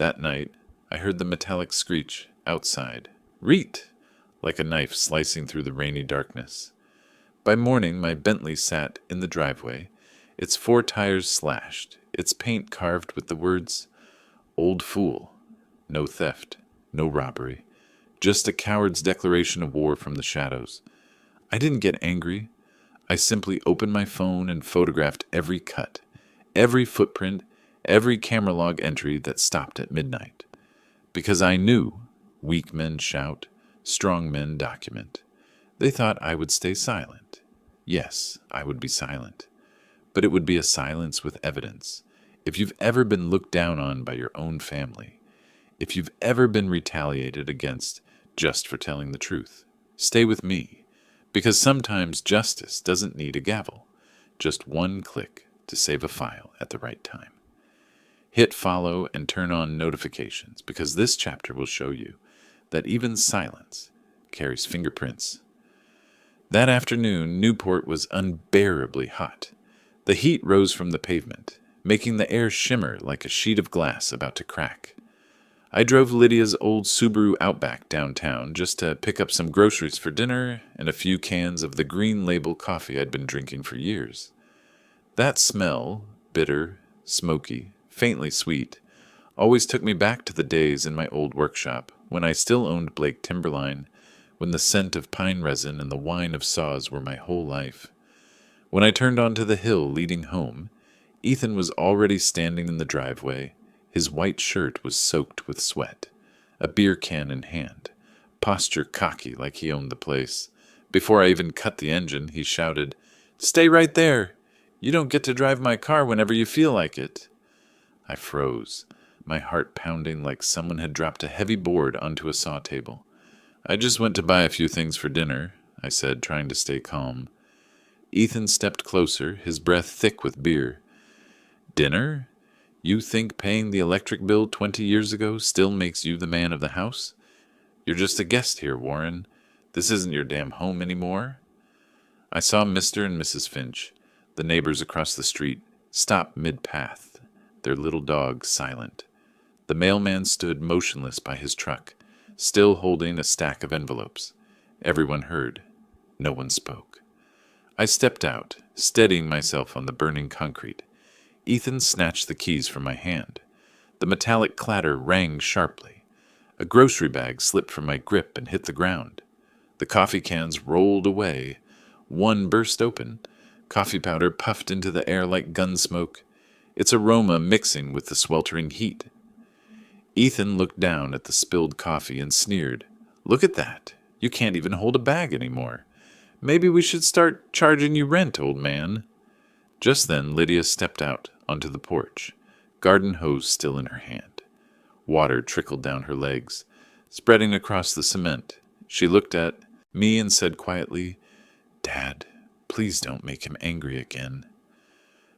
That night, I heard the metallic screech outside. Reet! Like a knife slicing through the rainy darkness. By morning, my Bentley sat in the driveway, its 4 tires slashed, its paint carved with the words, "Old Fool." No theft, no robbery, just a coward's declaration of war from the shadows. I didn't get angry. I simply opened my phone and photographed every cut, every footprint, every camera log entry that stopped at midnight. Because I knew weak men shout, strong men document. They thought I would stay silent. Yes, I would be silent. But it would be a silence with evidence. If you've ever been looked down on by your own family, if you've ever been retaliated against just for telling the truth, stay with me, because sometimes justice doesn't need a gavel, just one click to save a file at the right time. Hit follow and turn on notifications, because this chapter will show you that even silence carries fingerprints. That afternoon, Newport was unbearably hot. The heat rose from the pavement, making the air shimmer like a sheet of glass about to crack. I drove Lydia's old Subaru Outback downtown just to pick up some groceries for dinner and a few cans of the green label coffee I'd been drinking for years. That smell, bitter, smoky, faintly sweet, always took me back to the days in my old workshop when I still owned Blake Timberline, when the scent of pine resin and the whine of saws were my whole life. When I turned onto the hill leading home, Ethan was already standing in the driveway. His white shirt was soaked with sweat, a beer can in hand, posture cocky like he owned the place. Before I even cut the engine, he shouted, "Stay right there! You don't get to drive my car whenever you feel like it." I froze, my heart pounding like someone had dropped a heavy board onto a saw table. "I just went to buy a few things for dinner," I said, trying to stay calm. Ethan stepped closer, his breath thick with beer. "Dinner? You think paying the electric bill 20 years ago still makes you the man of the house? You're just a guest here, Warren. This isn't your damn home anymore." I saw Mr. and Mrs. Finch, the neighbors across the street, stop mid-path, their little dog silent. The mailman stood motionless by his truck, still holding a stack of envelopes. Everyone heard. No one spoke. I stepped out, steadying myself on the burning concrete. Ethan snatched the keys from my hand. The metallic clatter rang sharply. A grocery bag slipped from my grip and hit the ground. The coffee cans rolled away. One burst open. Coffee powder puffed into the air like gun smoke, its aroma mixing with the sweltering heat. Ethan looked down at the spilled coffee and sneered. "Look at that. You can't even hold a bag anymore. Maybe we should start charging you rent, old man." Just then, Lydia stepped out onto the porch, garden hose still in her hand. Water trickled down her legs, spreading across the cement. She looked at me and said quietly, "Dad, please don't make him angry again."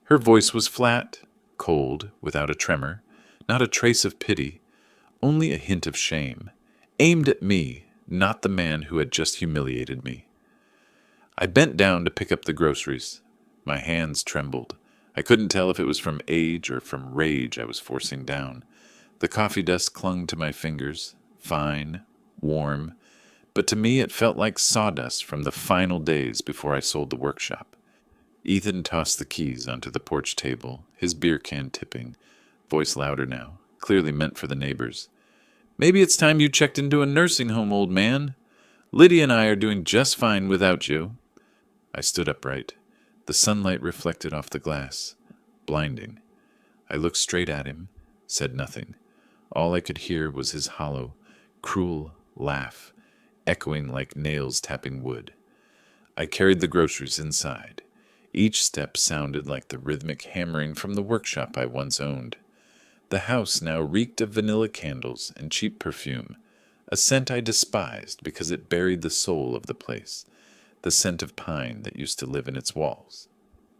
Her voice was flat, cold, without a tremor, not a trace of pity, only a hint of shame, aimed at me, not the man who had just humiliated me. I bent down to pick up the groceries. My hands trembled. I couldn't tell if it was from age or from rage I was forcing down. The coffee dust clung to my fingers, fine, warm, but to me it felt like sawdust from the final days before I sold the workshop. Ethan tossed the keys onto the porch table, his beer can tipping, voice louder now, clearly meant for the neighbors. "Maybe it's time you checked into a nursing home, old man. Lydia and I are doing just fine without you." I stood upright. The sunlight reflected off the glass, blinding. I looked straight at him, said nothing. All I could hear was his hollow, cruel laugh, echoing like nails tapping wood. I carried the groceries inside. Each step sounded like the rhythmic hammering from the workshop I once owned. The house now reeked of vanilla candles and cheap perfume, a scent I despised because it buried the soul of the place, the scent of pine that used to live in its walls.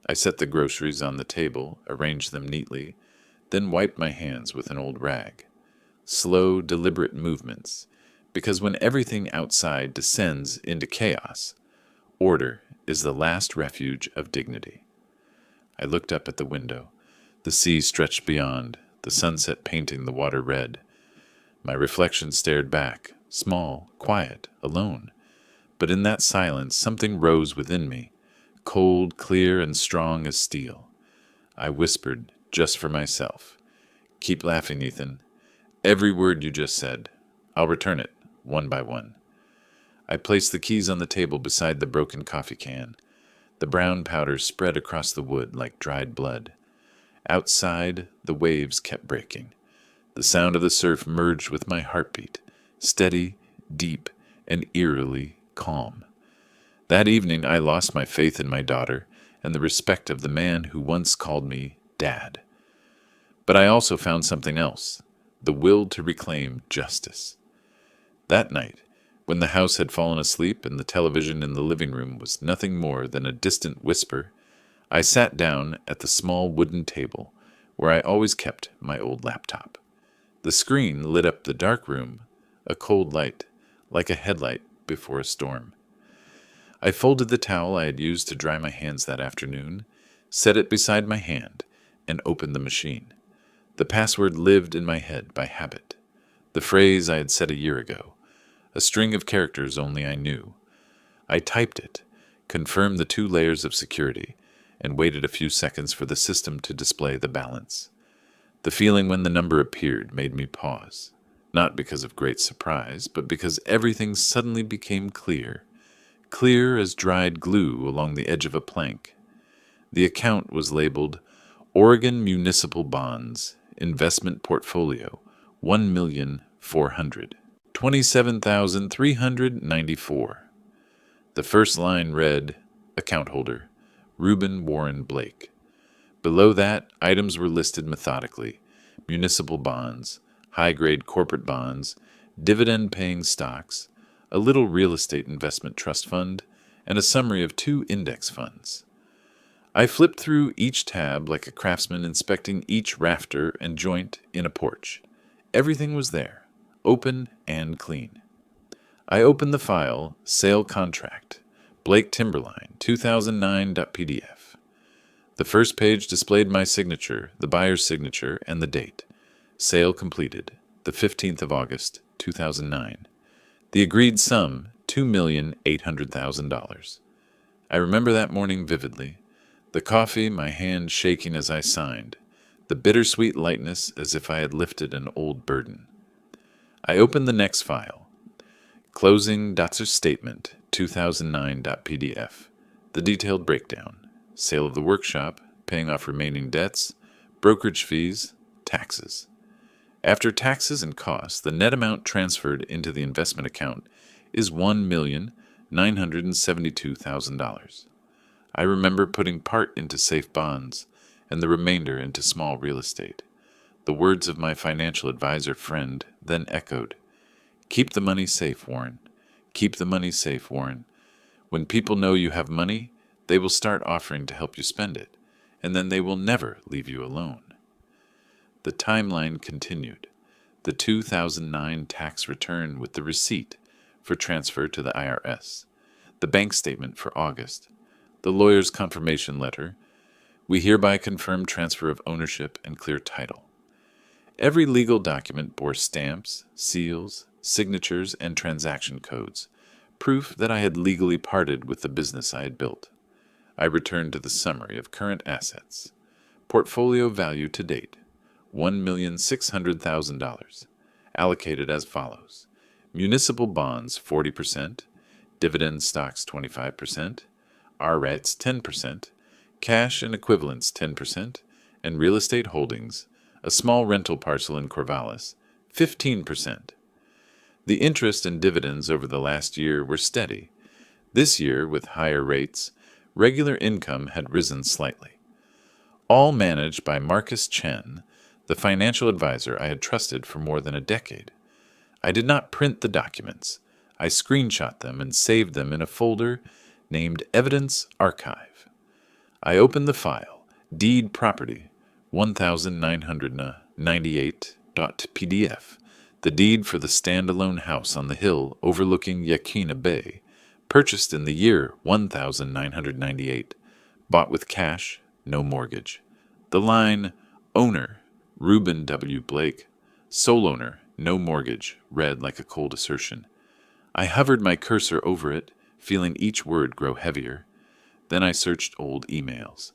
I set the groceries on the table, arranged them neatly, then wiped my hands with an old rag. Slow, deliberate movements, because when everything outside descends into chaos, order is the last refuge of dignity. I looked up at the window. The sea stretched beyond, the sunset painting the water red. My reflection stared back, small, quiet, alone. But in that silence something rose within me, cold, clear, and strong as steel. I whispered, just for myself, "Keep laughing, Ethan. Every word you just said. I'll return it, one by one." I placed the keys on the table beside the broken coffee can. The brown powder spread across the wood like dried blood. Outside, the waves kept breaking. The sound of the surf merged with my heartbeat, steady, deep, and eerily calm. That evening I lost my faith in my daughter and the respect of the man who once called me Dad. But I also found something else, the will to reclaim justice. That night, when the house had fallen asleep and the television in the living room was nothing more than a distant whisper, I sat down at the small wooden table where I always kept my old laptop. The screen lit up the dark room, a cold light, like a headlight before a storm. I folded the towel I had used to dry my hands that afternoon, set it beside my hand, and opened the machine. The password lived in my head by habit. The phrase I had said a year ago, a string of characters only I knew. I typed it, confirmed the 2 layers of security, and waited a few seconds for the system to display the balance. The feeling when the number appeared made me pause, not because of great surprise, but because everything suddenly became clear, clear as dried glue along the edge of a plank. The account was labeled Oregon Municipal Bonds, Investment Portfolio, 1,400,000. 27,394. The first line read, Account holder, Reuben Warren Blake. Below that, items were listed methodically: municipal bonds, high-grade corporate bonds, dividend-paying stocks, a little real estate investment trust fund, and a summary of 2 index funds. I flipped through each tab like a craftsman inspecting each rafter and joint in a porch. Everything was there, open and clean. I opened the file, Sale Contract, Blake Timberline, 2009.pdf. The first page displayed my signature, the buyer's signature, and the date. Sale completed, the 15th of August, 2009. The agreed sum, $2,800,000. I remember that morning vividly. The coffee, my hand shaking as I signed. The bittersweet lightness as if I had lifted an old burden. I opened the next file. Closing Dotzer Statement, 2009.pdf. The detailed breakdown. Sale of the workshop, paying off remaining debts, brokerage fees, taxes. After taxes and costs, the net amount transferred into the investment account is $1,972,000. I remember putting part into safe bonds and the remainder into small real estate. The words of my financial advisor friend then echoed, "Keep the money safe, Warren. Keep the money safe, Warren. When people know you have money, they will start offering to help you spend it, and then they will never leave you alone." The timeline continued. The 2009 tax return with the receipt for transfer to the IRS, the bank statement for August, the lawyer's confirmation letter, "We hereby confirm transfer of ownership and clear title." Every legal document bore stamps, seals, signatures, and transaction codes, proof that I had legally parted with the business I had built. I returned to the summary of current assets. Portfolio value to date, $1,600,000, allocated as follows: municipal bonds 40%, dividend stocks 25%, REITs 10%, cash and equivalents 10%, and real estate holdings, a small rental parcel in Corvallis, 15%. The interest and dividends over the last year were steady. This year, with higher rates, regular income had risen slightly. All managed by Marcus Chen, the financial advisor I had trusted for more than a decade. I did not print the documents. I screenshot them and saved them in a folder named Evidence Archive. I opened the file, Deed Property, 1998.pdf, the deed for the standalone house on the hill overlooking Yakina Bay, purchased in the year 1998, bought with cash, no mortgage. The line, Owner, Reuben W. Blake, sole owner, no mortgage, read like a cold assertion. I hovered my cursor over it, feeling each word grow heavier. Then I searched old emails.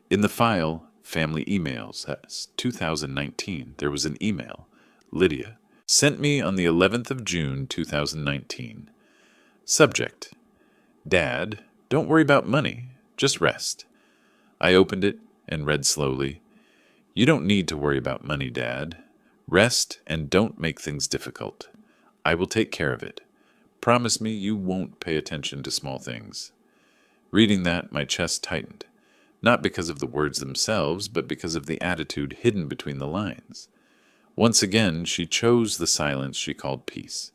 In the file, Family Emails, that's 2019, there was an email. Lydia sent me on the 11th of June, 2019. Subject: Dad, don't worry about money, just rest. I opened it and read slowly. You don't need to worry about money, Dad. Rest and don't make things difficult. I will take care of it. Promise me you won't pay attention to small things. Reading that, my chest tightened, not because of the words themselves, but because of the attitude hidden between the lines. Once again, she chose the silence she called peace,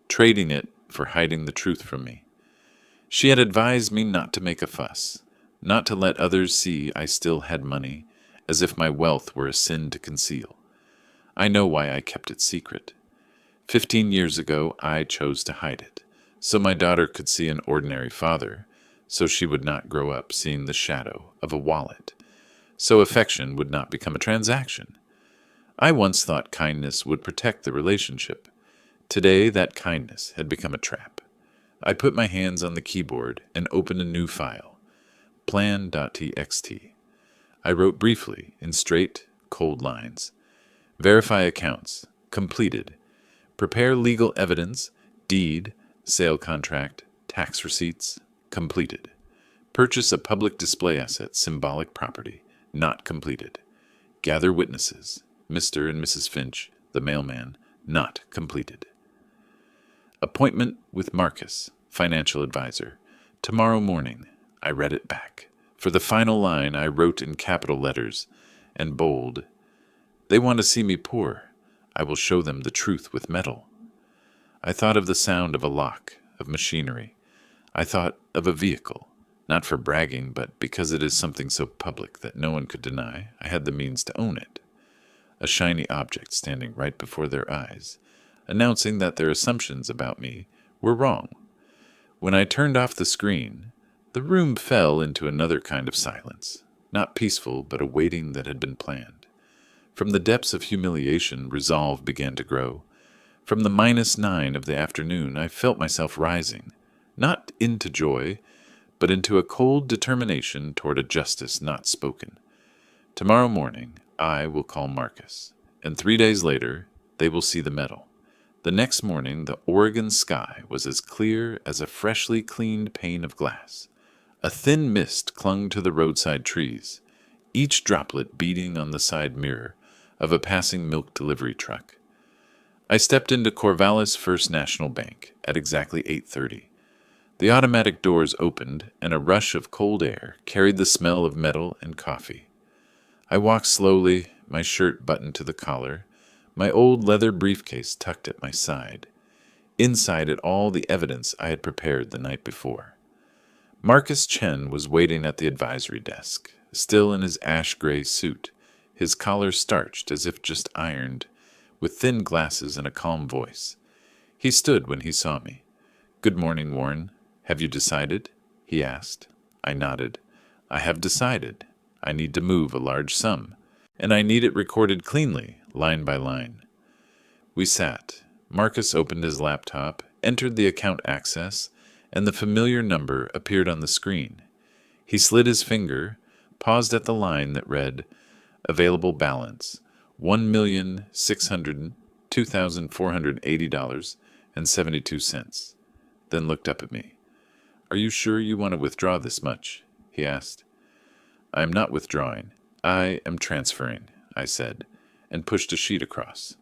trading it for hiding the truth from me. She had advised me not to make a fuss, not to let others see I still had money, as if my wealth were a sin to conceal. I know why I kept it secret. 15 years ago, I chose to hide it, so my daughter could see an ordinary father, so she would not grow up seeing the shadow of a wallet, so affection would not become a transaction. I once thought kindness would protect the relationship. Today, that kindness had become a trap. I put my hands on the keyboard and opened a new file, plan.txt. I wrote briefly, in straight, cold lines. Verify accounts. Completed. Prepare legal evidence. Deed. Sale contract. Tax receipts. Completed. Purchase a public display asset. Symbolic property. Not completed. Gather witnesses. Mr. and Mrs. Finch, the mailman. Not completed. Appointment with Marcus, financial advisor. Tomorrow morning. I read it back. For the final line, I wrote in capital letters and bold, They want to see me poor. I will show them the truth with metal. I thought of the sound of a lock, of machinery. I thought of a vehicle, not for bragging, but because it is something so public that no one could deny I had the means to own it. A shiny object standing right before their eyes, announcing that their assumptions about me were wrong. When I turned off the screen, the room fell into another kind of silence, not peaceful, but a waiting that had been planned. From the depths of humiliation, resolve began to grow. From the -9 of the afternoon, I felt myself rising, not into joy, but into a cold determination toward a justice not spoken. Tomorrow morning, I will call Marcus, and 3 days later, they will see the medal. The next morning, the Oregon sky was as clear as a freshly cleaned pane of glass. A thin mist clung to the roadside trees, each droplet beating on the side mirror of a passing milk delivery truck. I stepped into Corvallis First National Bank at exactly 8:30. The automatic doors opened, and a rush of cold air carried the smell of metal and coffee. I walked slowly, my shirt buttoned to the collar, my old leather briefcase tucked at my side. Inside it all the evidence I had prepared the night before. Marcus Chen was waiting at the advisory desk, still in his ash-gray suit, his collar starched as if just ironed, with thin glasses and a calm voice. He stood when he saw me. "Good morning, Warren. Have you decided?" he asked. I nodded. "I have decided. I need to move a large sum, and I need it recorded cleanly, line by line." We sat. Marcus opened his laptop, entered the account access, and the familiar number appeared on the screen. He slid his finger, paused at the line that read, "Available balance, $1,602,480.72, then looked up at me. "Are you sure you want to withdraw this much?" he asked. "I am not withdrawing. I am transferring," I said, and pushed a sheet across.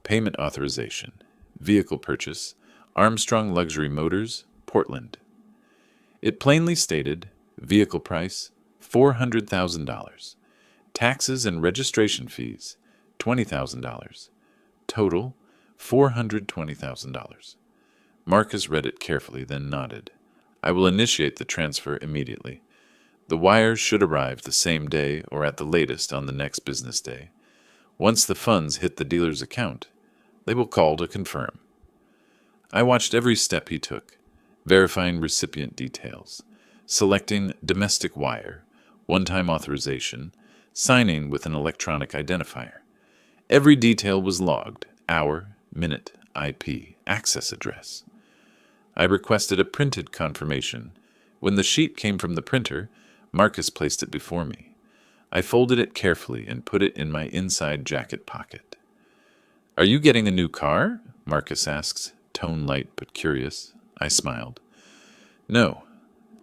Payment authorization, vehicle purchase, Armstrong Luxury Motors, Portland. It plainly stated, vehicle price, $400,000. Taxes and registration fees, $20,000. Total, $420,000. Marcus read it carefully, then nodded. "I will initiate the transfer immediately. The wires should arrive the same day or at the latest on the next business day. Once the funds hit the dealer's account, they will call to confirm." I watched every step he took, verifying recipient details, selecting domestic wire, one-time authorization, signing with an electronic identifier. Every detail was logged: hour, minute, IP, access address. I requested a printed confirmation. When the sheet came from the printer, Marcus placed it before me. I folded it carefully and put it in my inside jacket pocket. "Are you getting a new car?" Marcus asks, tone light but curious. I smiled. "No,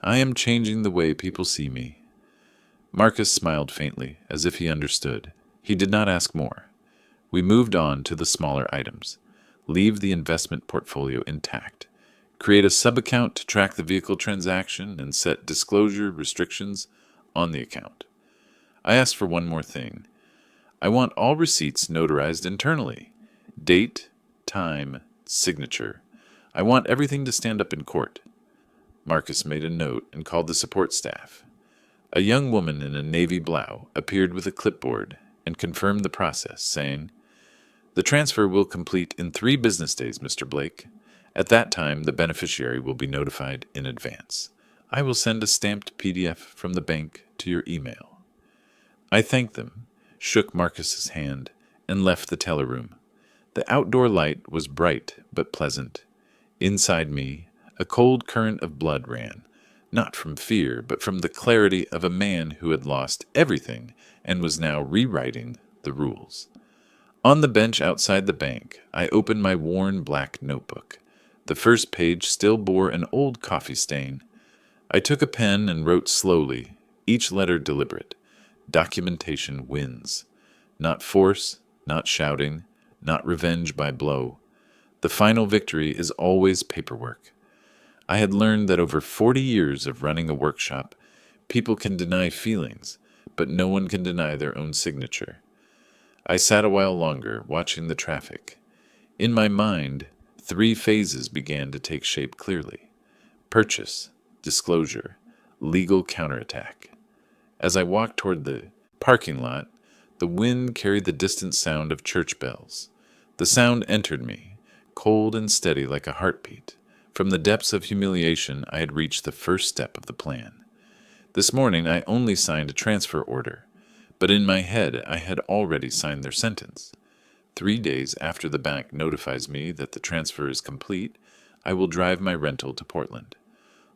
I am changing the way people see me." Marcus smiled faintly, as if he understood. He did not ask more. We moved on to the smaller items. Leave the investment portfolio intact. Create a sub-account to track the vehicle transaction and set disclosure restrictions on the account. I asked for one more thing. I want all receipts notarized internally. Date, time, signature. I want everything to stand up in court. Marcus made a note and called the support staff. A young woman in a navy blouse appeared with a clipboard and confirmed the process, saying, "The transfer will complete in 3 business days, Mr. Blake. At that time, the beneficiary will be notified in advance. I will send a stamped PDF from the bank to your email." I thanked them, shook Marcus's hand, and left the teller room. The outdoor light was bright but pleasant. Inside me, a cold current of blood ran, not from fear, but from the clarity of a man who had lost everything and was now rewriting the rules. On the bench outside the bank, I opened my worn black notebook. The first page still bore an old coffee stain. I took a pen and wrote slowly, each letter deliberate. Documentation wins. Not force, not shouting, not revenge by blow. The final victory is always paperwork. I had learned that over 40 years of running a workshop, people can deny feelings, but no one can deny their own signature. I sat a while longer, watching the traffic. In my mind, 3 phases began to take shape clearly: purchase, disclosure, legal counterattack. As I walked toward the parking lot, the wind carried the distant sound of church bells. The sound entered me, cold and steady like a heartbeat. From the depths of humiliation, I had reached the first step of the plan. This morning, I only signed a transfer order, but in my head, I had already signed their sentence. 3 days after the bank notifies me that the transfer is complete, I will drive my rental to Portland.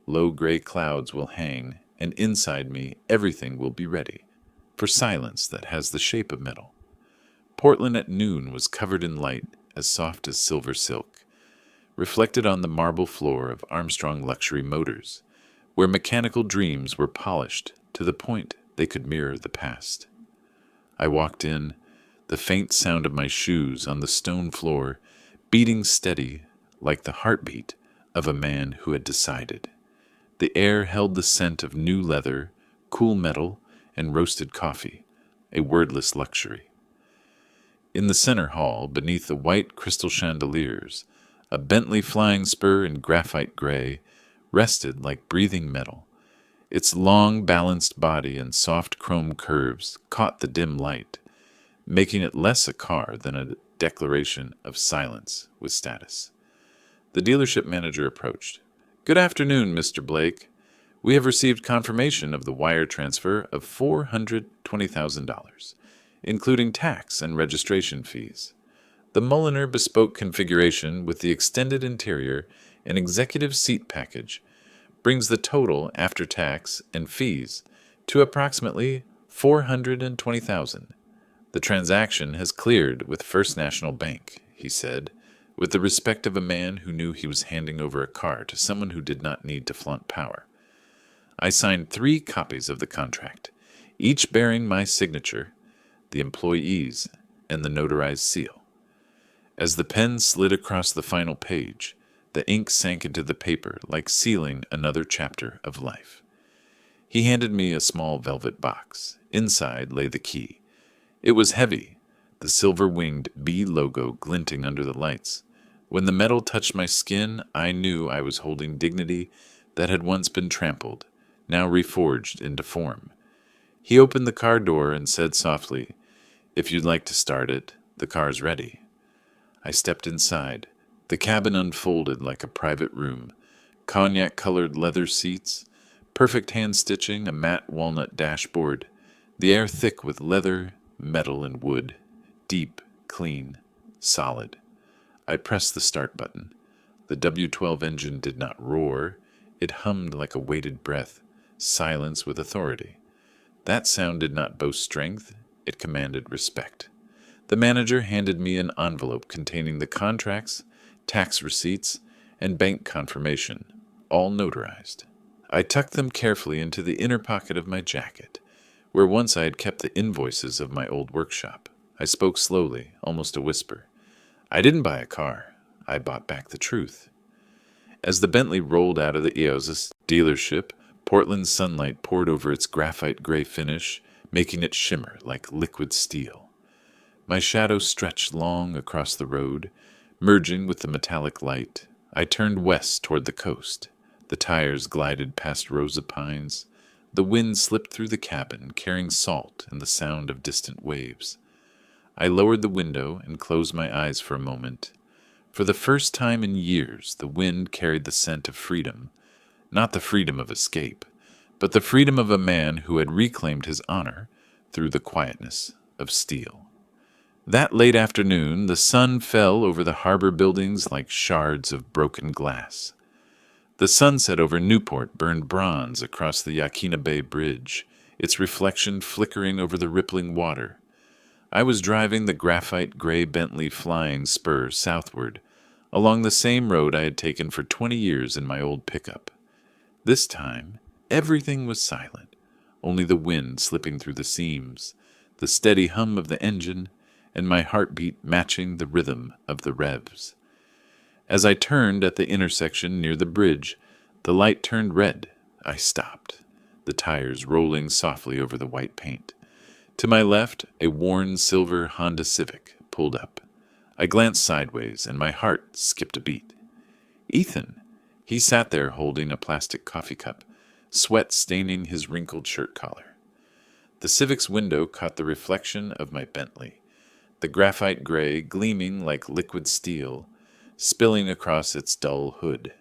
Low gray clouds will hang, and inside me, everything will be ready for silence that has the shape of metal. Portland at noon was covered in light as soft as silver silk, reflected on the marble floor of Armstrong Luxury Motors, where mechanical dreams were polished to the point they could mirror the past. I walked in, the faint sound of my shoes on the stone floor beating steady like the heartbeat of a man who had decided. The air held the scent of new leather, cool metal, and roasted coffee, a wordless luxury. In the center hall, beneath the white crystal chandeliers, a Bentley flying spur in graphite gray rested like breathing metal. Its long, balanced body and soft chrome curves caught the dim light, making it less a car than a declaration of silence with status. The dealership manager approached. "Good afternoon, Mr. Blake. We have received confirmation of the wire transfer of $420,000, including tax and registration fees. The Mulliner bespoke configuration with the extended interior and executive seat package brings the total after tax and fees to approximately $420,000. The transaction has cleared with First National Bank," he said, with the respect of a man who knew he was handing over a car to someone who did not need to flaunt power. I signed 3 copies of the contract, each bearing my signature, the employee's, and the notarized seal. As the pen slid across the final page, the ink sank into the paper like sealing another chapter of life. He handed me a small velvet box. Inside lay the key. It was heavy, the silver-winged B logo glinting under the lights. When the metal touched my skin, I knew I was holding dignity that had once been trampled, now reforged into form. He opened the car door and said softly, "If you'd like to start it, the car's ready." I stepped inside. The cabin unfolded like a private room. Cognac-colored leather seats, perfect hand-stitching, a matte walnut dashboard, the air thick with leather, metal, and wood, deep, clean, solid. I pressed the start button. The W12 engine did not roar. It hummed like a weighted breath, silence with authority. That sound did not boast strength. It commanded respect. The manager handed me an envelope containing the contracts, tax receipts, and bank confirmation, all notarized. I tucked them carefully into the inner pocket of my jacket, where once I had kept the invoices of my old workshop. I spoke slowly, almost a whisper. I didn't buy a car. I bought back the truth. As the Bentley rolled out of the Eosis dealership, Portland sunlight poured over its graphite gray finish, making it shimmer like liquid steel. My shadow stretched long across the road, merging with the metallic light. I turned west toward the coast. The tires glided past rows of pines. The wind slipped through the cabin, carrying salt and the sound of distant waves. I lowered the window and closed my eyes for a moment. For the first time in years, the wind carried the scent of freedom. Not the freedom of escape, but the freedom of a man who had reclaimed his honor through the quietness of steel. That late afternoon, the sun fell over the harbor buildings like shards of broken glass. The sunset over Newport burned bronze across the Yaquina Bay Bridge, its reflection flickering over the rippling water. I was driving the graphite gray Bentley flying spur southward, along the same road I had taken for 20 years in my old pickup. This time, everything was silent, only the wind slipping through the seams, the steady hum of the engine, and my heartbeat matching the rhythm of the revs. As I turned at the intersection near the bridge, the light turned red. I stopped, the tires rolling softly over the white paint. To my left, a worn silver Honda Civic pulled up. I glanced sideways, and my heart skipped a beat. Ethan! He sat there holding a plastic coffee cup, sweat staining his wrinkled shirt collar. The Civic's window caught the reflection of my Bentley, the graphite gray gleaming like liquid steel, spilling across its dull hood.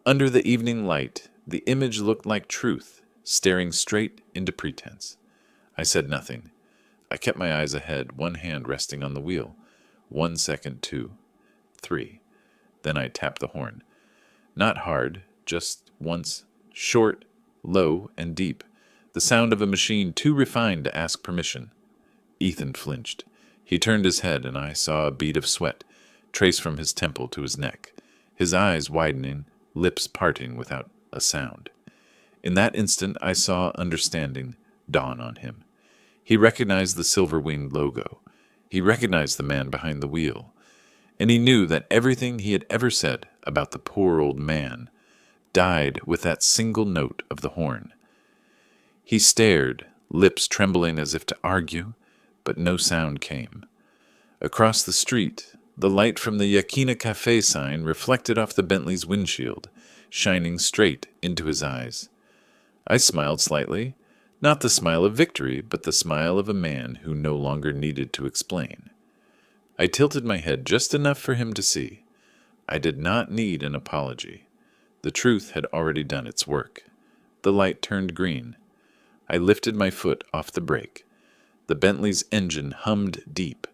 Under the evening light, the image looked like truth, staring straight into pretense. I said nothing. I kept my eyes ahead, one hand resting on the wheel. 1 second, 2, 3. Then I tapped the horn. Not hard, just once, short, low, and deep, the sound of a machine too refined to ask permission. Ethan flinched. He turned his head, and I saw a bead of sweat trace from his temple to his neck, his eyes widening, lips parting without a sound. In that instant, I saw understanding dawn on him. He recognized the silver-winged logo. He recognized the man behind the wheel. And he knew that everything he had ever said about the poor old man died with that single note of the horn. He stared, lips trembling as if to argue, but no sound came. Across the street, the light from the Yaquina Cafe sign reflected off the Bentley's windshield, shining straight into his eyes. I smiled slightly, not the smile of victory, but the smile of a man who no longer needed to explain. I tilted my head just enough for him to see. I did not need an apology. The truth had already done its work. The light turned green. I lifted my foot off the brake. The Bentley's engine hummed deep,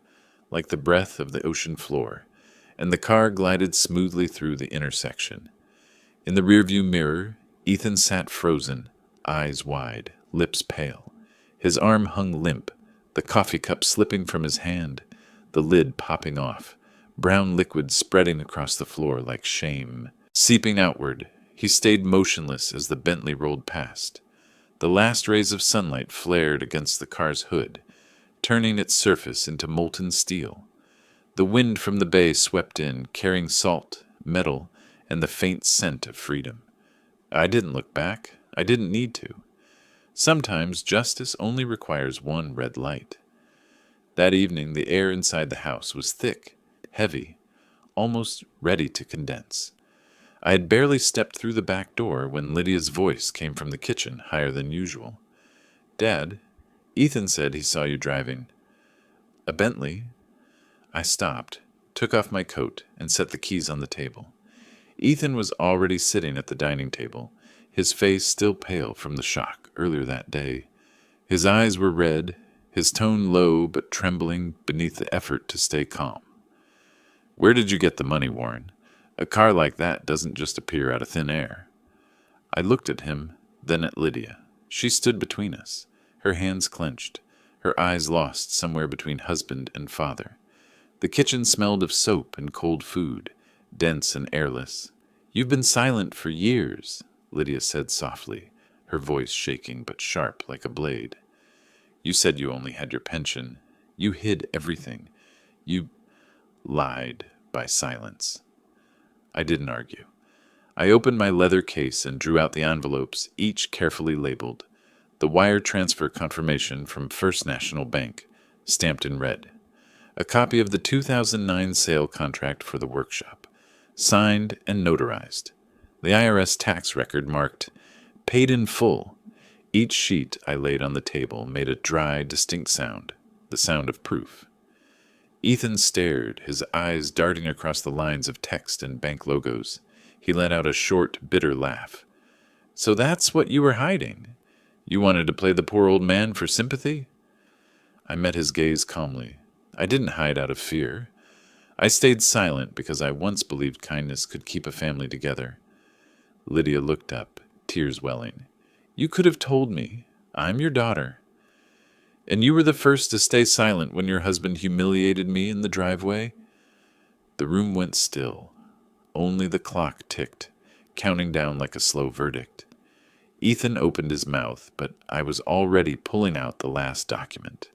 like the breath of the ocean floor, and the car glided smoothly through the intersection. In the rearview mirror, Ethan sat frozen, eyes wide, lips pale. His arm hung limp, the coffee cup slipping from his hand, the lid popping off, brown liquid spreading across the floor like shame. Seeping outward, he stayed motionless as the Bentley rolled past. The last rays of sunlight flared against the car's hood, turning its surface into molten steel. The wind from the bay swept in, carrying salt, metal, and the faint scent of freedom. I didn't look back. I didn't need to. Sometimes justice only requires one red light. That evening, the air inside the house was thick, heavy, almost ready to condense. I had barely stepped through the back door when Lydia's voice came from the kitchen, higher than usual. "Dad, Ethan said he saw you driving a Bentley." I stopped, took off my coat, and set the keys on the table. Ethan was already sitting at the dining table, his face still pale from the shock earlier that day. His eyes were red, his tone low but trembling beneath the effort to stay calm. "Where did you get the money, Warren? A car like that doesn't just appear out of thin air." I looked at him, then at Lydia. She stood between us, her hands clenched, her eyes lost somewhere between husband and father. The kitchen smelled of soap and cold food, dense and airless. "You've been silent for years," Lydia said softly, her voice shaking but sharp like a blade. "You said you only had your pension. You hid everything. You lied by silence." I didn't argue. I opened my leather case and drew out the envelopes, each carefully labeled. The wire transfer confirmation from First National Bank, stamped in red. A copy of the 2009 sale contract for the workshop, signed and notarized. The IRS tax record marked, "Paid in full." Each sheet I laid on the table made a dry, distinct sound, the sound of proof. Ethan stared, his eyes darting across the lines of text and bank logos. He let out a short, bitter laugh. "So that's what you were hiding? You wanted to play the poor old man for sympathy?" I met his gaze calmly. I didn't hide out of fear. I stayed silent because I once believed kindness could keep a family together. Lydia looked up, tears welling. "You could have told me. I'm your daughter." "And you were the first to stay silent when your husband humiliated me in the driveway?" The room went still. Only the clock ticked, counting down like a slow verdict. Ethan opened his mouth, but I was already pulling out the last document,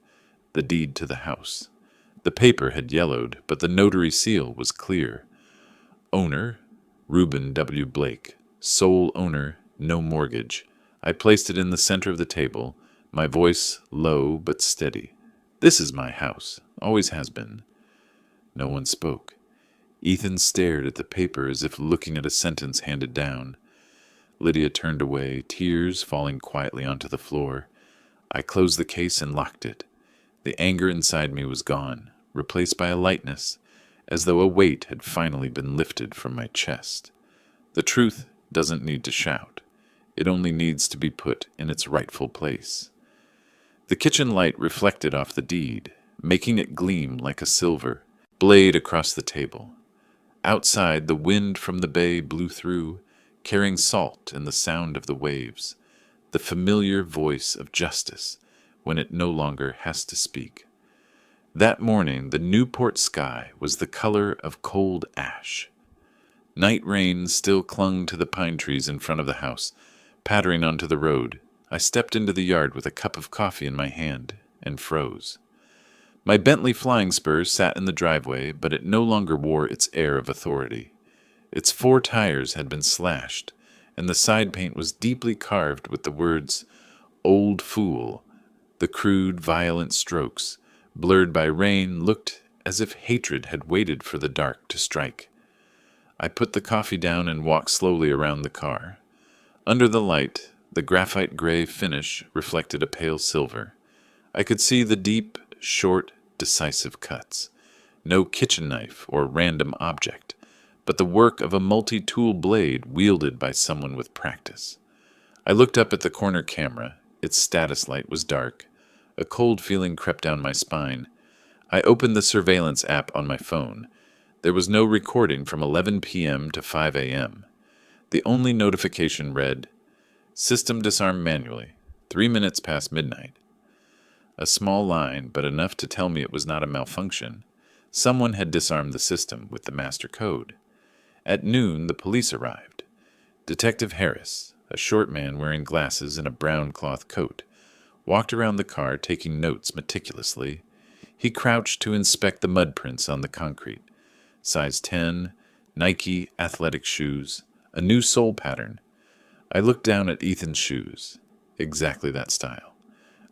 the deed to the house. The paper had yellowed, but the notary seal was clear. Owner, Reuben W. Blake. Sole owner, no mortgage. I placed it in the center of the table, my voice low but steady. "This is my house, always has been." No one spoke. Ethan stared at the paper as if looking at a sentence handed down. Lydia turned away, tears falling quietly onto the floor. I closed the case and locked it. The anger inside me was gone, replaced by a lightness, as though a weight had finally been lifted from my chest. The truth doesn't need to shout. It only needs to be put in its rightful place. The kitchen light reflected off the deed, making it gleam like a silver blade across the table. Outside, the wind from the bay blew through, carrying salt and the sound of the waves, the familiar voice of justice when it no longer has to speak. That morning, the Newport sky was the color of cold ash. Night rain still clung to the pine trees in front of the house, pattering onto the road. I stepped into the yard with a cup of coffee in my hand and froze. My Bentley flying spurs sat in the driveway, but it no longer wore its air of authority. Its 4 tires had been slashed, and the side paint was deeply carved with the words, "Old Fool." The crude, violent strokes, blurred by rain, looked as if hatred had waited for the dark to strike. I put the coffee down and walked slowly around the car. Under the light, the graphite gray finish reflected a pale silver. I could see the deep, short, decisive cuts. No kitchen knife or random object, but the work of a multi-tool blade wielded by someone with practice. I looked up at the corner camera. Its status light was dark. A cold feeling crept down my spine. I opened the surveillance app on my phone. There was no recording from 11 p.m. to 5 a.m. The only notification read, "System disarmed manually, 3 minutes past midnight." A small line, but enough to tell me it was not a malfunction. Someone had disarmed the system with the master code. At noon, the police arrived. Detective Harris, a short man wearing glasses and a brown cloth coat, walked around the car taking notes meticulously. He crouched to inspect the mud prints on the concrete. Size 10, Nike athletic shoes, a new sole pattern. I looked down at Ethan's shoes. Exactly that style.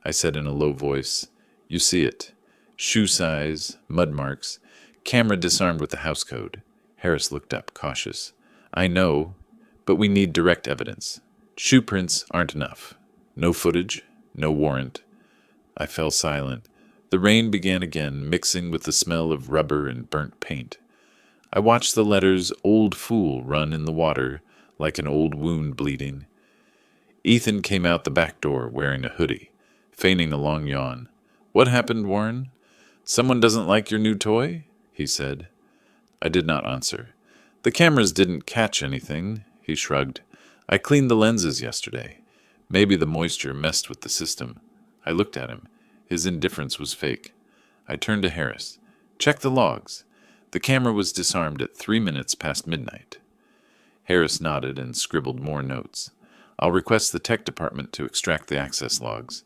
I said in a low voice, "You see it. Shoe size, mud marks, camera disarmed with the house code." Harris looked up, cautious. "I know, but we need direct evidence. Shoe prints aren't enough. No footage, no warrant." I fell silent. The rain began again, mixing with the smell of rubber and burnt paint. I watched the letters "Old Fool" run in the water like an old wound bleeding. Ethan came out the back door wearing a hoodie, feigning a long yawn. What happened, Warren? Someone doesn't like your new toy? He said. I did not answer. The cameras didn't catch anything, he shrugged. I cleaned the lenses yesterday. Maybe the moisture messed with the system. I looked at him. His indifference was fake. I turned to Harris. Check the logs. The camera was disarmed at 3 minutes past midnight. Harris nodded and scribbled more notes. I'll request the tech department to extract the access logs.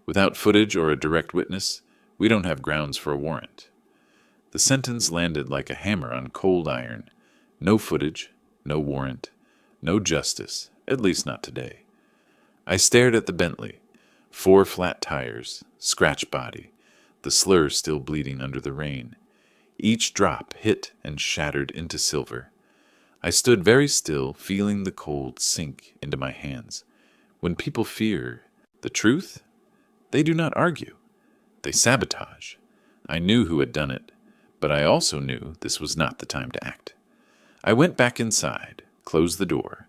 Without footage or a direct witness, we don't have grounds for a warrant. The sentence landed like a hammer on cold iron. No footage, no warrant, no justice, at least not today. I stared at the Bentley. 4 flat tires, scratch body, the slur still bleeding under the rain. Each drop hit and shattered into silver. I stood very still, feeling the cold sink into my hands. When people fear the truth, they do not argue. They sabotage. I knew who had done it, but I also knew this was not the time to act. I went back inside, closed the door,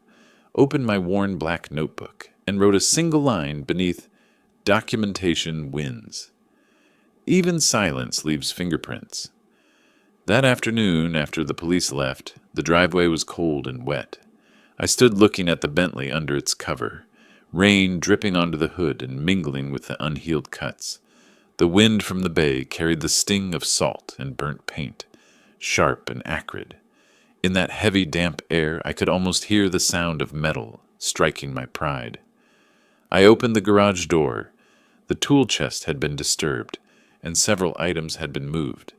opened my worn black notebook, and wrote a single line beneath "Documentation wins." Even silence leaves fingerprints. That afternoon, after the police left, the driveway was cold and wet. I stood looking at the Bentley under its cover, rain dripping onto the hood and mingling with the unhealed cuts. The wind from the bay carried the sting of salt and burnt paint, sharp and acrid. In that heavy, damp air, I could almost hear the sound of metal striking my pride. I opened the garage door. The tool chest had been disturbed, and several items had been moved.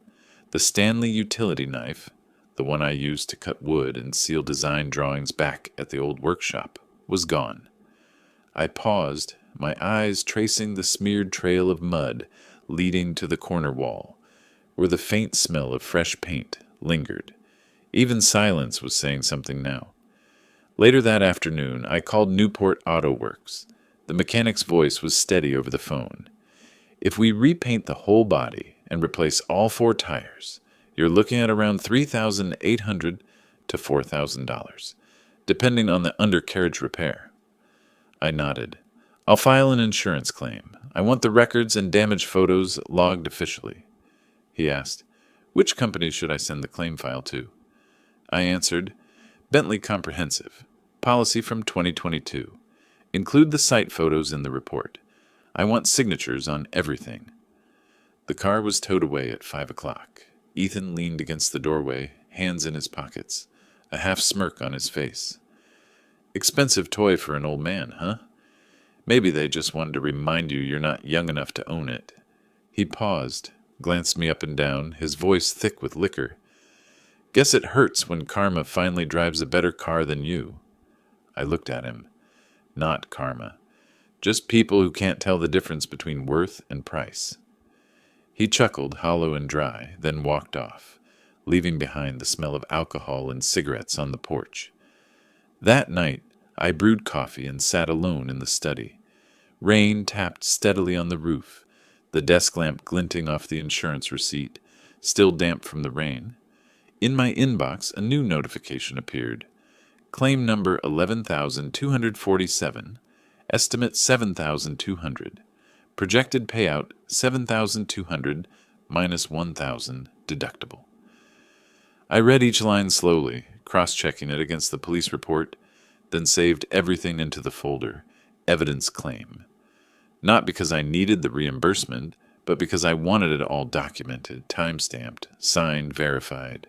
The Stanley utility knife, the one I used to cut wood and seal design drawings back at the old workshop, was gone. I paused, my eyes tracing the smeared trail of mud leading to the corner wall, where the faint smell of fresh paint lingered. Even silence was saying something now. Later that afternoon, I called Newport Auto Works. The mechanic's voice was steady over the phone. If we repaint the whole body and replace all 4 tires, you're looking at around $3,800 to $4,000, depending on the undercarriage repair. I nodded. I'll file an insurance claim. I want the records and damage photos logged officially. He asked, which company should I send the claim file to? I answered, Bentley Comprehensive, policy from 2022. Include the site photos in the report. I want signatures on everything. The car was towed away at 5 o'clock. Ethan leaned against the doorway, hands in his pockets, a half smirk on his face. Expensive toy for an old man, huh? Maybe they just wanted to remind you you're not young enough to own it. He paused, glanced me up and down, his voice thick with liquor. Guess it hurts when karma finally drives a better car than you. I looked at him. Not karma. Just people who can't tell the difference between worth and price. He chuckled, hollow and dry, then walked off, leaving behind the smell of alcohol and cigarettes on the porch. That night, I brewed coffee and sat alone in the study. Rain tapped steadily on the roof, the desk lamp glinting off the insurance receipt, still damp from the rain. In my inbox, a new notification appeared. Claim number 11,247, estimate 7,200, projected payout 7,200 minus 1,000 deductible. I read each line slowly, cross-checking it against the police report, then saved everything into the folder, evidence claim. Not because I needed the reimbursement, but because I wanted it all documented, time-stamped, signed, verified.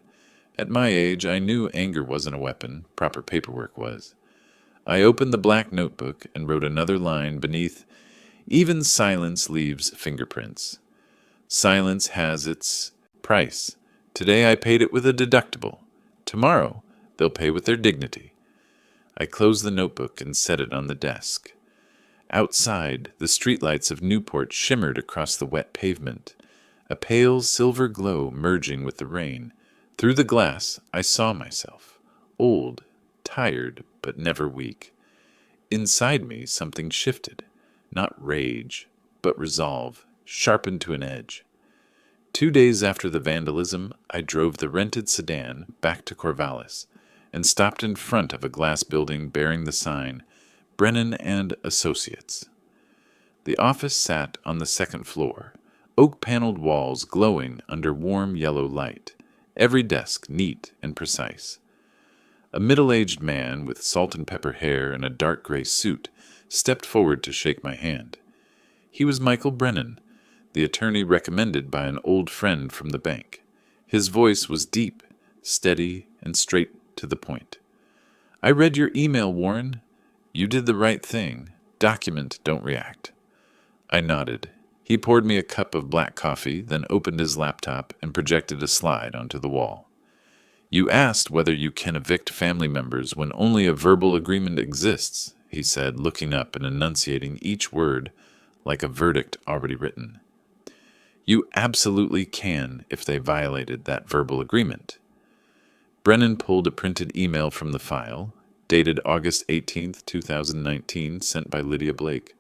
At my age, I knew anger wasn't a weapon, proper paperwork was. I opened the black notebook and wrote another line beneath, even silence leaves fingerprints. Silence has its price. Today I paid it with a deductible. Tomorrow they'll pay with their dignity. I closed the notebook and set it on the desk. Outside, the streetlights of Newport shimmered across the wet pavement, a pale silver glow merging with the rain. Through the glass, I saw myself, old, tired, but never weak. Inside me, something shifted, not rage, but resolve, sharpened to an edge. 2 days after the vandalism, I drove the rented sedan back to Corvallis and stopped in front of a glass building bearing the sign, Brennan and Associates. The office sat on the second floor, oak-paneled walls glowing under warm yellow light, every desk neat and precise. A middle-aged man with salt and pepper hair and a dark gray suit stepped forward to shake my hand. He was Michael Brennan, the attorney recommended by an old friend from the bank. His voice was deep, steady, and straight to the point. "I read your email, Warren. You did the right thing. Document, don't react." I nodded. He poured me a cup of black coffee, then opened his laptop and projected a slide onto the wall. "You asked whether you can evict family members when only a verbal agreement exists," he said, looking up and enunciating each word like a verdict already written. "You absolutely can if they violated that verbal agreement." Brennan pulled a printed email from the file, dated August 18th, 2019, sent by Lydia Blake.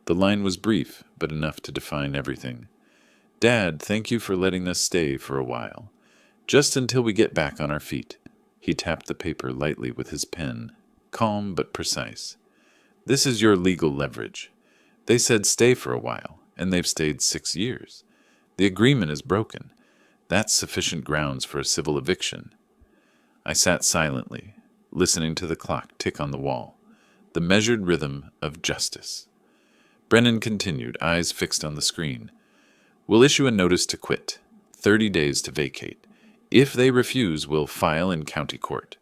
The line was brief, but enough to define everything. "Dad, thank you for letting us stay for a while. Just until we get back on our feet." He tapped the paper lightly with his pen, calm but precise. "This is your legal leverage. They said stay for a while, and they've stayed 6 years. The agreement is broken. That's sufficient grounds for a civil eviction." I sat silently, listening to the clock tick on the wall, the measured rhythm of justice. Brennan continued, eyes fixed on the screen. "We'll issue a notice to quit, 30 days to vacate. If they refuse, we'll file in county court.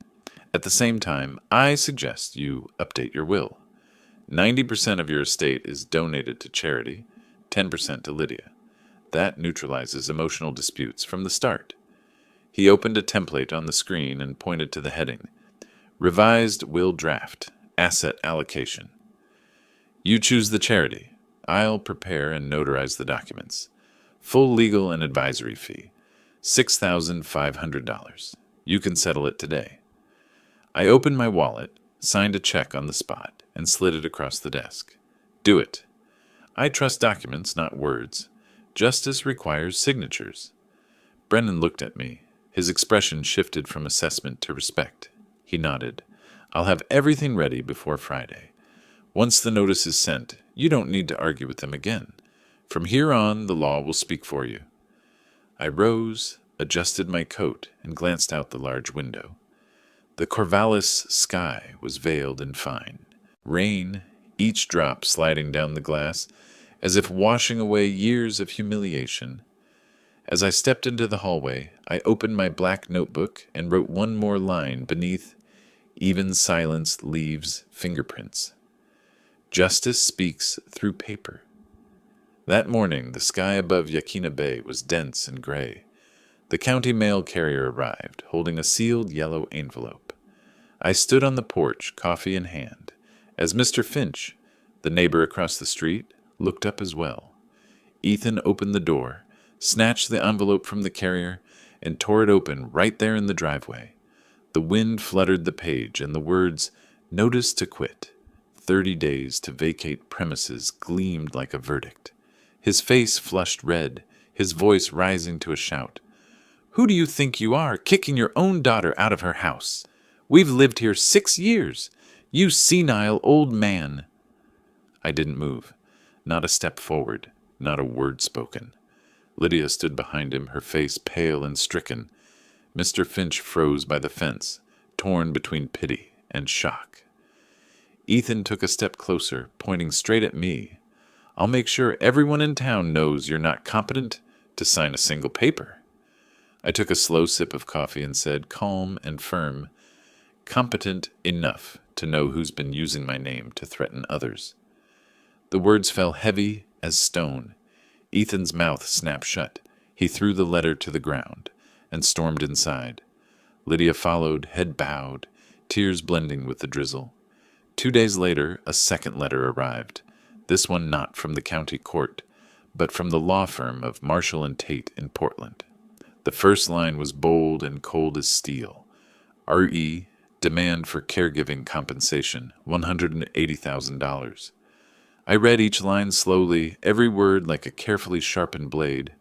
At the same time, I suggest you update your will. 90% of your estate is donated to charity, 10% to Lydia. That neutralizes emotional disputes from the start." He opened a template on the screen and pointed to the heading, "Revised Will Draft, Asset Allocation." "You choose the charity. I'll prepare and notarize the documents. Full legal and advisory fee, $6,500. You can settle it today." I opened my wallet, signed a check on the spot, and slid it across the desk. "Do it. I trust documents, not words. Justice requires signatures." Brennan looked at me. His expression shifted from assessment to respect. He nodded. "I'll have everything ready before Friday. Once the notice is sent, you don't need to argue with them again. From here on, the law will speak for you." I rose, adjusted my coat, and glanced out the large window. The Corvallis sky was veiled in fine. Rain, each drop sliding down the glass, as if washing away years of humiliation. As I stepped into the hallway, I opened my black notebook and wrote one more line beneath, "Even silence leaves fingerprints." Justice speaks through paper. That morning, the sky above Yaquina Bay was dense and gray. The county mail carrier arrived, holding a sealed yellow envelope. I stood on the porch, coffee in hand, as Mr. Finch, the neighbor across the street, looked up as well. Ethan opened the door, snatched the envelope from the carrier, and tore it open right there in the driveway. The wind fluttered the page, and the words, "Notice to quit, 30 days to vacate premises," gleamed like a verdict. His face flushed red, his voice rising to a shout. "Who do you think you are, kicking your own daughter out of her house? We've lived here 6 years. You senile old man." I didn't move, not a step forward, not a word spoken. Lydia stood behind him, her face pale and stricken. Mr. Finch froze by the fence, torn between pity and shock. Ethan took a step closer, pointing straight at me. "I'll make sure everyone in town knows you're not competent to sign a single paper." I took a slow sip of coffee and said, calm and firm, "Competent enough to know who's been using my name to threaten others." The words fell heavy as stone. Ethan's mouth snapped shut. He threw the letter to the ground and stormed inside. Lydia followed, head bowed, tears blending with the drizzle. 2 days later, a second letter arrived, this one not from the county court, but from the law firm of Marshall and Tate in Portland. The first line was bold and cold as steel. R.E., demand for caregiving compensation, $180,000. I read each line slowly, every word like a carefully sharpened blade.